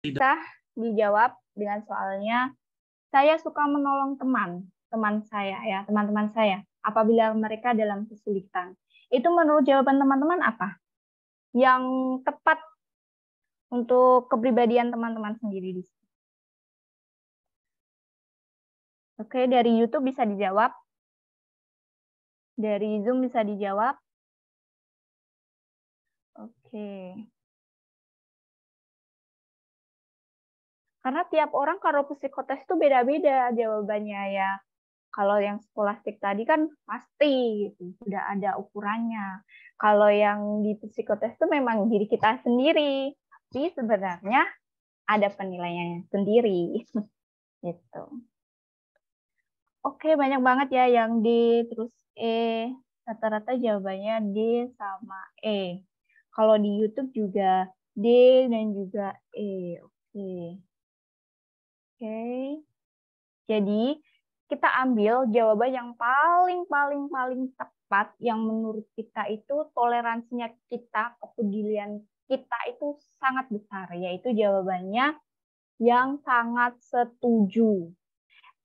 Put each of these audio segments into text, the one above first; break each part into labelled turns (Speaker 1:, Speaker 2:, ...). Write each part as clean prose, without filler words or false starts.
Speaker 1: Bisa dijawab dengan soalnya, saya suka menolong teman saya ya, teman-teman saya apabila mereka dalam kesulitan. Itu menurut jawaban teman-teman apa? Yang tepat untuk kepribadian teman-teman sendiri di sini. Oke, dari YouTube bisa dijawab. Dari Zoom bisa dijawab. Oke. Karena tiap orang kalau psikotes itu beda-beda jawabannya ya. Kalau yang skolastik tadi kan pasti gitu, sudah ada ukurannya. Kalau yang di psikotes itu memang diri kita sendiri, tapi sebenarnya ada penilaiannya sendiri. Gitu. Oke, banyak banget ya yang D terus E. Rata-rata jawabannya D sama E. Kalau di YouTube juga D dan juga E. Oke. Oke. Jadi kita ambil jawaban yang paling tepat yang menurut kita itu toleransinya kita, kepedulian kita itu sangat besar, yaitu jawabannya yang sangat setuju.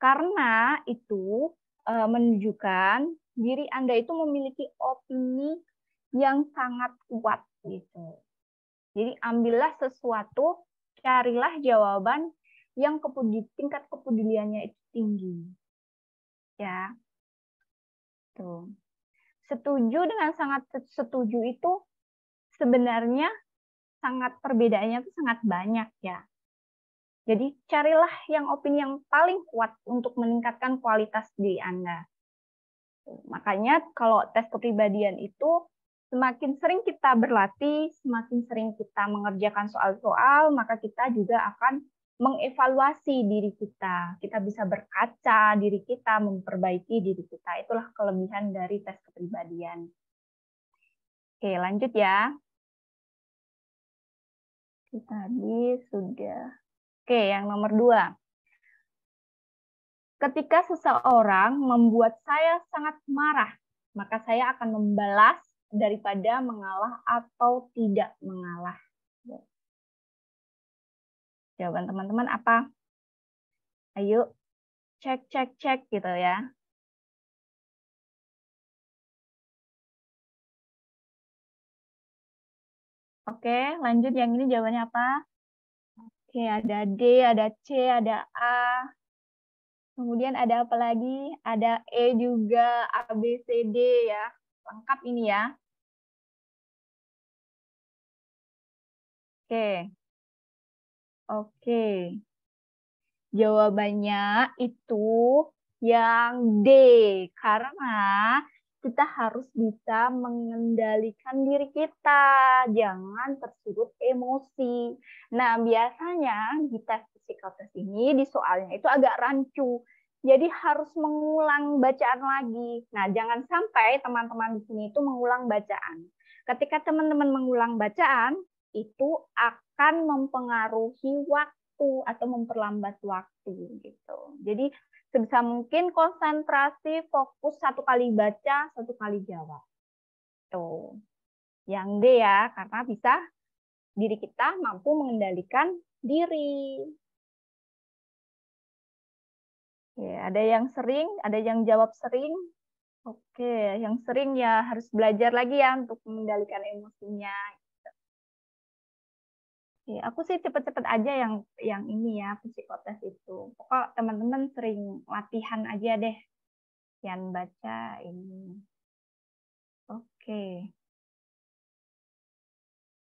Speaker 1: Karena itu menunjukkan diri Anda itu memiliki opini yang sangat kuat gitu. Jadi ambillah sesuatu, carilah jawaban yang tingkat kepeduliannya itu tinggi. Ya, tuh. Setuju dengan sangat setuju itu sebenarnya sangat perbedaannya itu sangat banyak ya. Jadi carilah yang opini yang paling kuat untuk meningkatkan kualitas diri Anda. Makanya kalau tes kepribadian itu semakin sering kita berlatih, semakin sering kita mengerjakan soal-soal, maka kita juga akan mengevaluasi diri kita. Kita bisa berkaca diri kita, memperbaiki diri kita. Itulah kelebihan dari tes kepribadian. Oke, lanjut ya. Tadi sudah. Oke, yang nomor 2. Ketika seseorang membuat saya sangat marah, maka saya akan membalas daripada mengalah atau tidak mengalah. Jawaban teman-teman apa? Ayo, cek gitu ya. Oke, lanjut yang ini jawabannya apa? Oke, ada D, ada C, ada A. Kemudian ada apa lagi? Ada E juga, A, B, C, D ya. Lengkap ini ya. Oke. Oke. Jawabannya itu yang D, karena kita harus bisa mengendalikan diri kita, jangan tersulut emosi. Nah, biasanya di tes psikotes ini di soalnya itu agak rancu, jadi harus mengulang bacaan lagi. Nah, jangan sampai teman-teman di sini itu mengulang bacaan. Ketika teman-teman mengulang bacaan, itu akan mempengaruhi waktu atau memperlambat waktu gitu. Jadi sebisa mungkin konsentrasi, fokus satu kali baca, satu kali jawab. Tuh. Yang D ya, karena bisa diri kita mampu mengendalikan diri. Ya, ada yang sering, ada yang jawab sering. Oke, yang sering ya harus belajar lagi ya untuk mengendalikan emosinya. Ya, aku sih cepet-cepet aja yang ini ya psikotes itu. Pokok teman-teman sering latihan aja deh, yang baca ini. Oke.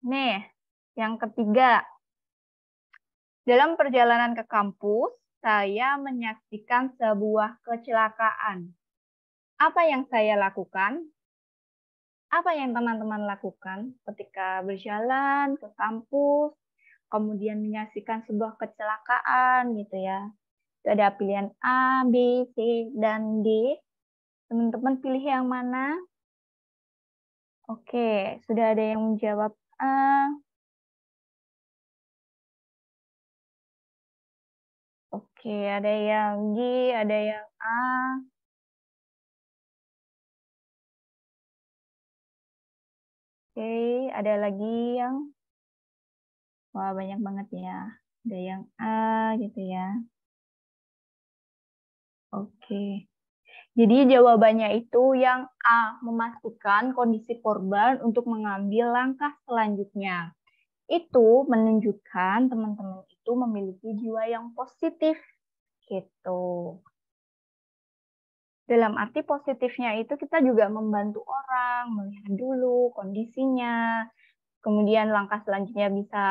Speaker 1: Nih, yang ketiga. Dalam perjalanan ke kampus, saya menyaksikan sebuah kecelakaan. Apa yang saya lakukan? Apa yang teman-teman lakukan ketika berjalan ke kampus, kemudian menyaksikan sebuah kecelakaan gitu ya? Itu ada pilihan A, B, C, dan D. Teman-teman pilih yang mana? Oke, sudah ada yang menjawab A. Oke, ada yang G, ada yang A. Oke, ada lagi yang... Wah, banyak banget ya. Ada yang A gitu ya. Oke. Jadi jawabannya itu yang A, memastikan kondisi korban untuk mengambil langkah selanjutnya. Itu menunjukkan teman-teman itu memiliki jiwa yang positif gitu. Dalam arti positifnya itu kita juga membantu orang, melihat dulu kondisinya, kemudian langkah selanjutnya bisa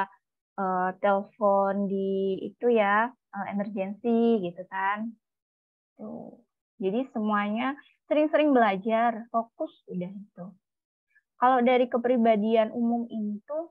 Speaker 1: telepon di itu ya, emergency gitu kan. Tuh. Jadi semuanya sering-sering belajar, fokus udah itu. Kalau dari kepribadian umum ini tuh,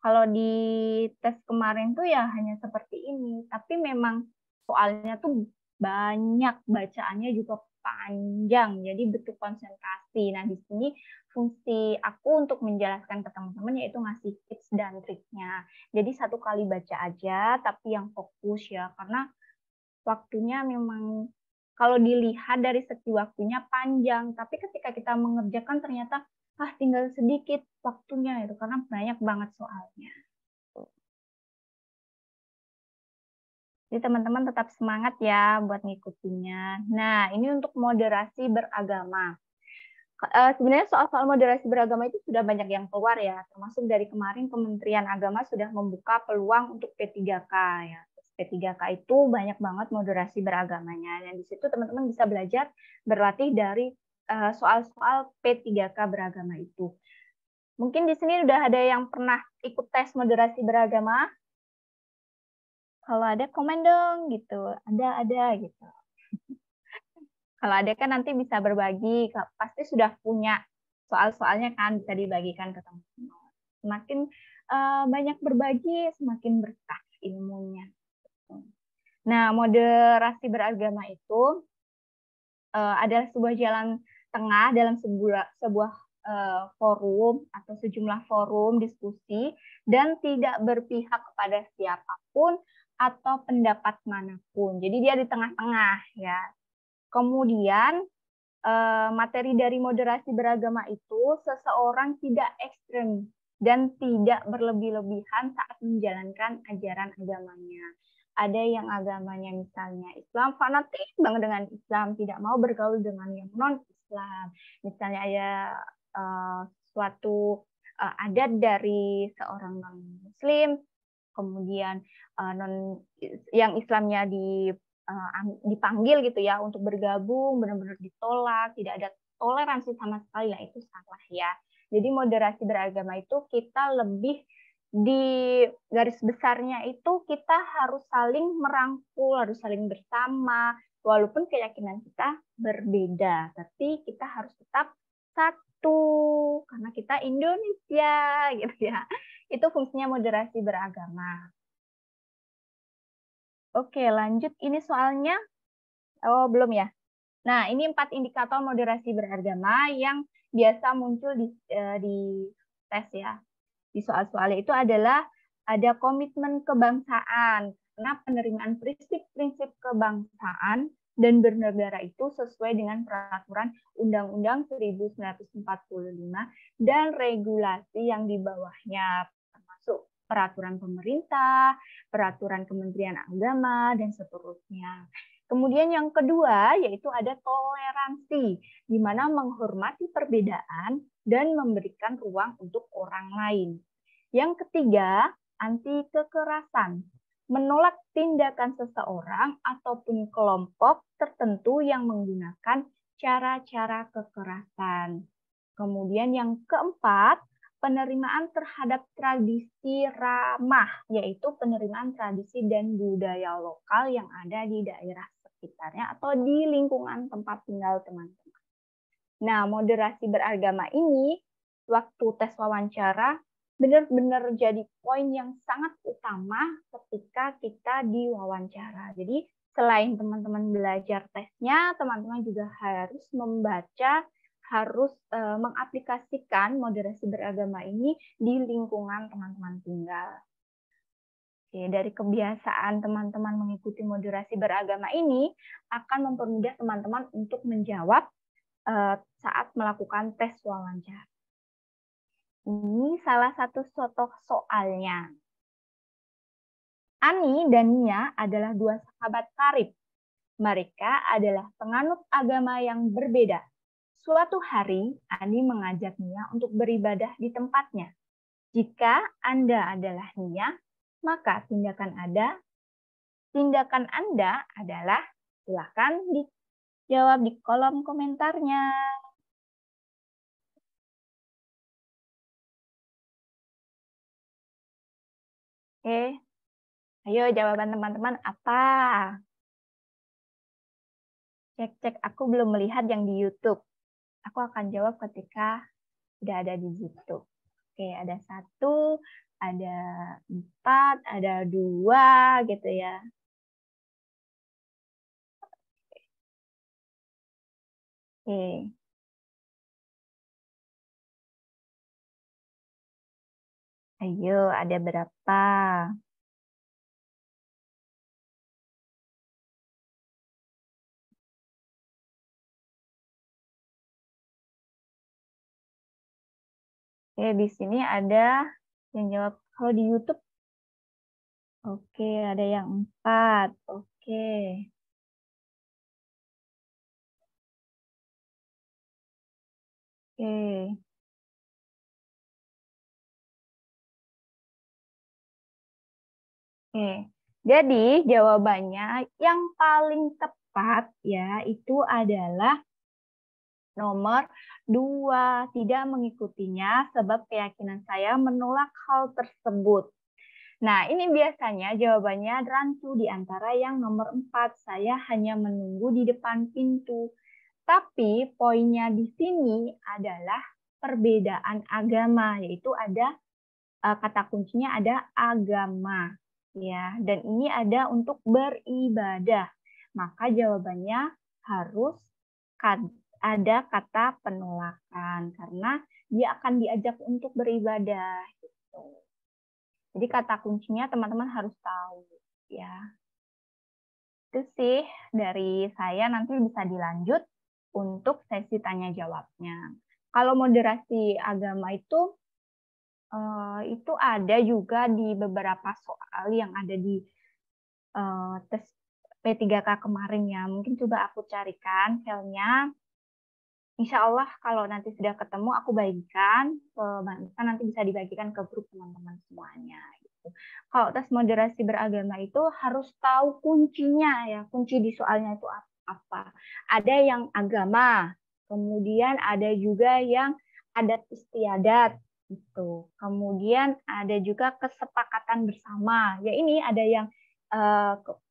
Speaker 1: kalau di tes kemarin tuh ya hanya seperti ini, tapi memang soalnya tuh banyak, bacaannya juga panjang, jadi butuh konsentrasi. Nah, di sini fungsi aku untuk menjelaskan ke teman-teman yaitu ngasih tips dan triknya. Jadi satu kali baca aja, tapi yang fokus ya, karena waktunya memang kalau dilihat dari segi waktunya panjang, tapi ketika kita mengerjakan ternyata tinggal sedikit waktunya itu karena banyak banget soalnya. Jadi teman-teman tetap semangat ya buat ngikutinnya. Nah, ini untuk moderasi beragama. Sebenarnya soal-soal moderasi beragama itu sudah banyak yang keluar ya, termasuk dari kemarin Kementerian Agama sudah membuka peluang untuk P3K ya. P3K itu banyak banget moderasi beragamanya. Dan di situ teman-teman bisa belajar berlatih dari soal-soal P3K beragama itu. Mungkin di sini udah ada yang pernah ikut tes moderasi beragama? Kalau ada komen dong gitu. Ada gitu. Kalau ada kan nanti bisa berbagi, pasti sudah punya soal-soalnya kan bisa dibagikan ke teman-teman. Semakin banyak berbagi, semakin berkah ilmunya. Nah, moderasi beragama itu adalah sebuah jalan tengah dalam sebuah forum atau sejumlah forum diskusi dan tidak berpihak kepada siapapun atau pendapat manapun. Jadi dia di tengah-tengah ya. Kemudian materi dari moderasi beragama itu seseorang tidak ekstrem dan tidak berlebih-lebihan saat menjalankan ajaran agamanya. Ada yang agamanya misalnya Islam, fanatik banget dengan Islam, tidak mau bergaul dengan yang non-Islam. Misalnya ada suatu adat dari seorang non-Muslim, kemudian yang Islamnya dipanggil gitu ya untuk bergabung, benar-benar ditolak, tidak ada toleransi sama sekali, ya itu salah ya. Jadi moderasi beragama itu kita lebih di garis besarnya itu kita harus saling merangkul, harus saling bersama, walaupun keyakinan kita berbeda, tapi kita harus tetap satu karena kita Indonesia gitu ya. Itu fungsinya moderasi beragama. Oke, lanjut. Ini soalnya, oh belum ya. Nah, ini 4 indikator moderasi beragama yang biasa muncul di tes ya. Di soal-soalnya itu adalah ada komitmen kebangsaan, karena penerimaan prinsip-prinsip kebangsaan dan bernegara itu sesuai dengan peraturan Undang-Undang 1945 dan regulasi yang di bawahnya, termasuk peraturan pemerintah, peraturan Kementerian Agama, dan seterusnya. Kemudian yang kedua yaitu ada toleransi, di mana menghormati perbedaan dan memberikan ruang untuk orang lain. Yang ketiga, anti kekerasan, menolak tindakan seseorang ataupun kelompok tertentu yang menggunakan cara-cara kekerasan. Kemudian yang keempat, penerimaan terhadap tradisi ramah, yaitu penerimaan tradisi dan budaya lokal yang ada di daerah sekitarnya atau di lingkungan tempat tinggal teman-teman. Nah, moderasi beragama ini, waktu tes wawancara, benar-benar jadi poin yang sangat utama ketika kita diwawancara. Jadi, selain teman-teman belajar tesnya, teman-teman juga harus membaca, harus mengaplikasikan moderasi beragama ini di lingkungan teman-teman tinggal. Oke, dari kebiasaan teman-teman mengikuti moderasi beragama ini akan mempermudah teman-teman untuk menjawab saat melakukan tes wawancara. Ini salah satu contoh soalnya. Ani dan Nia adalah dua sahabat karib. Mereka adalah penganut agama yang berbeda. Suatu hari, Ani mengajak Nia untuk beribadah di tempatnya. Jika Anda adalah Nia, maka tindakan Anda adalah, silakan dijawab di kolom komentarnya. Oke, ayo jawaban teman-teman apa? Cek, aku belum melihat yang di YouTube. Aku akan jawab ketika sudah ada di YouTube. Oke, ada 1, ada 4, ada 2 gitu ya. Oke. Ayo, ada berapa? Oke, di sini ada yang jawab kalau di YouTube. Oke, ada yang 4. Oke. Oke. Oke. Jadi jawabannya yang paling tepat ya itu adalah nomor 2. Tidak mengikutinya sebab keyakinan saya menolak hal tersebut. Nah, ini biasanya jawabannya rancu di antara yang nomor 4. Saya hanya menunggu di depan pintu. Tapi poinnya di sini adalah perbedaan agama, yaitu ada kata kuncinya ada agama, ya. Dan ini ada untuk beribadah. Maka jawabannya harus ada kata penolakan karena dia akan diajak untuk beribadah. Gitu. Jadi kata kuncinya teman-teman harus tahu, ya. Itu sih dari saya, nanti bisa dilanjut untuk sesi tanya jawabnya. Kalau moderasi agama itu ada juga di beberapa soal yang ada di tes P3K kemarin ya. Mungkin coba aku carikan filenya. Insya Allah kalau nanti sudah ketemu aku bagikan ke nanti bisa dibagikan ke grup teman-teman semuanya. Gitu. Kalau tes moderasi beragama itu harus tahu kuncinya ya. Kunci di soalnya itu apa? Ada yang agama, kemudian ada juga yang adat istiadat gitu. Kemudian ada juga kesepakatan bersama. Ya ini ada yang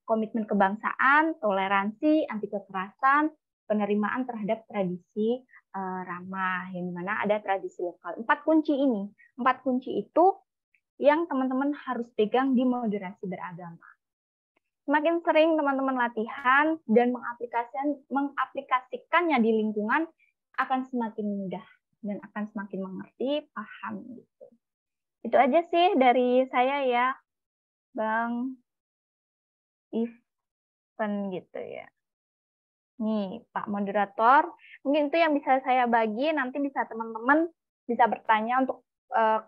Speaker 1: komitmen kebangsaan, toleransi, anti kekerasan, penerimaan terhadap tradisi ramah, yang dimana ada tradisi lokal. 4 kunci ini, 4 kunci itu yang teman-teman harus pegang di moderasi beragama. Semakin sering teman-teman latihan dan mengaplikasikannya di lingkungan akan semakin mudah dan akan semakin mengerti, paham gitu. Itu aja sih dari saya ya, Bang Ivan gitu ya. Nih, Pak Moderator, mungkin itu yang bisa saya bagi, nanti bisa teman-teman bisa bertanya untuk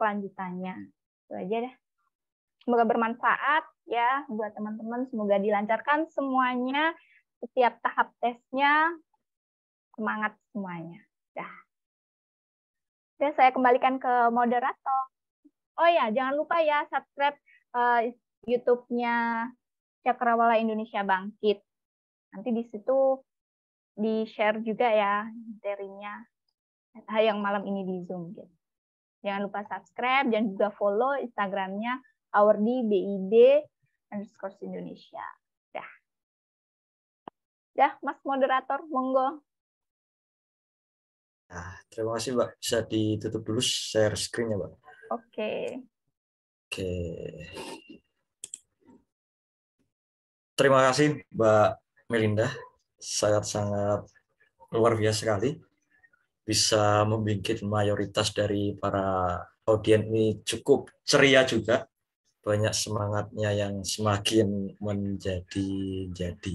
Speaker 1: kelanjutannya. Itu aja deh. Semoga bermanfaat ya buat teman-teman, semoga dilancarkan semuanya, setiap tahap tesnya, semangat semuanya. Dah. Oke, saya kembalikan ke moderator. Oh ya, jangan lupa ya subscribe YouTube-nya Cakrawala Indonesia Bangkit. Nanti di situ di-share juga ya materinya yang malam ini di Zoom. Gitu. Jangan lupa subscribe dan juga follow Instagramnya @bid_Indonesia. Dah, Mas Moderator, monggo.
Speaker 2: Nah, terima kasih, Mbak. Bisa ditutup dulu share screen-nya, Mbak.
Speaker 1: Oke.
Speaker 2: Oke. Terima kasih, Mbak Melinda. Sangat-sangat luar biasa sekali. Bisa membimbing mayoritas dari para audien ini cukup ceria juga. Banyak semangatnya yang semakin menjadi-jadi.